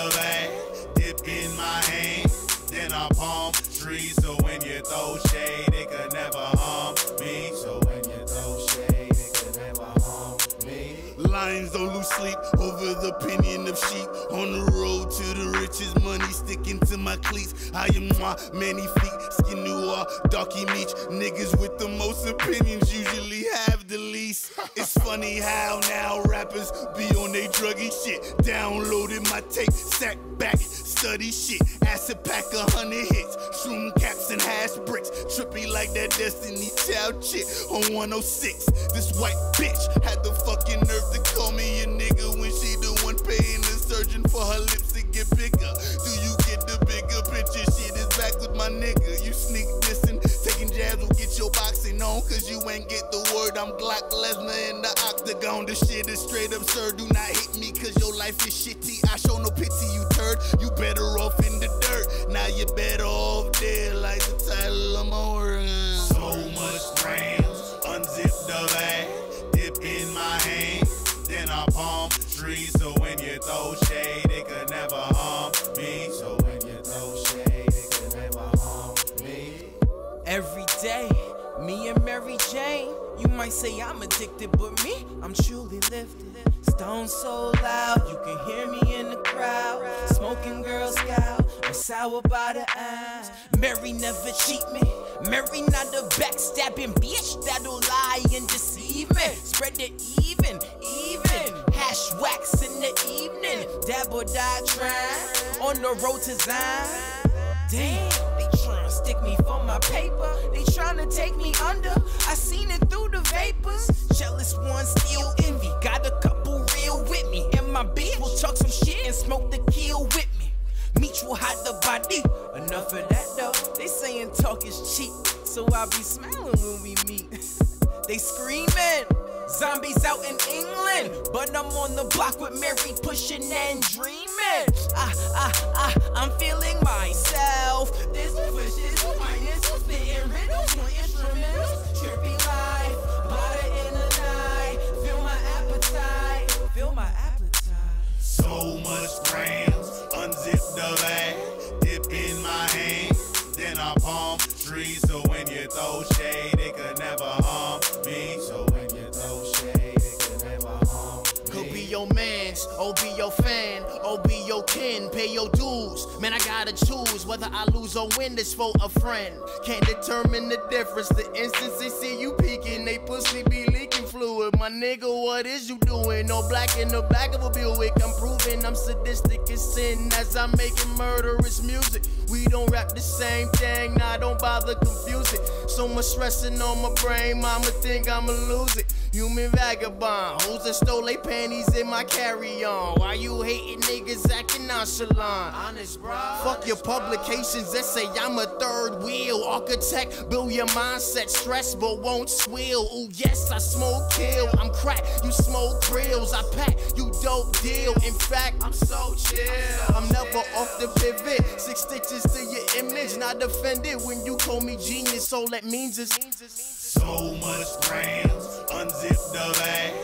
the bag, dip in my hand, then I palm trees. So when you throw shade, it could never harm me. So when you throw shade, it could never harm me. Lions don't lose sleep over the opinion of sheep. On the road to the riches, money sticking to my cleats. I am my many feet, skin noir, darky meat. Niggas with the most opinions usually have the least. It's funny how now rappers be on they druggy shit. Downloaded my tape, sat back, study shit. Acid pack 100 hits, shroom caps and hash bricks. Trippy like that Destiny Child shit on 106. This white bitch had the fucking nerve to call me a nigga when she the one paying the surgeon for her lips to get bigger. Do you get the bigger picture? Shit is back with my nigga. You sneak dissing, taking jabs will get your boxing on, cause you ain't get the word. I'm Glock Lesnar in the octagon. This shit is straight absurd. Do not hit me cause your life is shitty. I show no pity, you turd. You better off in the dirt. Now you better off dead like the title of my work. So much grams, unzip the bag, dip in my hand, then I palm trees. So when you throw shade, it could never harm me. So when you throw shade, it could never harm me. Every day, me and Mary Jane. You might say I'm addicted, but me, I'm truly lifted. Stone so loud, you can hear me in the crowd. Smoking Girl Scout, I'm sour by the ass. Mary never cheat me. Mary not a backstabbing bitch that'll lie and deceive me. Spread it even. Hash wax in the evening. Dab or die trying on the road to Zion. Damn, they tryna stick me for my paper. They tryna take me under. I seen it through the vapors. Jealous ones still envy. Got a couple real with me. And my bitch will talk some shit and smoke the kill with me. Meet will hide the body. Enough of that though. They saying talk is cheap, so I be smiling when we meet. They screaming. Zombies out in England, but I'm on the block with Mary pushing and dreaming. I'm feeling myself. This push is minus, spitting riddles, no instrumentals. Trippy life, butter in the night. Feel my appetite, feel my appetite. So much grams, unzip the bag, dip in my hand, then I palm trees. So when you throw shade, it could never harm me. So when you throw shade, it could never harm me. Could be your mans, or be your fan, or be your kin, pay your dues. Man, I gotta choose whether I lose or win this for a friend. Can't determine the difference. The instant they see you peeking, they pussy be leaking fluid. My nigga, what is you doing? No black in the back of a Buick. I'm proving I'm sadistic as sin as I'm making murderous music. We don't rap the same thing, nah, don't bother confuse it. So much stressing on my brain, mama think I'ma lose it. Human vagabond, hoes that stole they panties in my carry-on. Why you hating niggas acting nonchalant? Honest, bro. Fuck your publications that say I'm a third wheel architect. Build your mindset, stress but won't swill. Ooh yes, I smoke kill. I'm crack, you smoke grills. I pack, you dope deal. In fact, I'm so chill. I'm never off the pivot. 6 stitches to your image, not offended when you call me genius. All that means is so much grams, unzip the bag,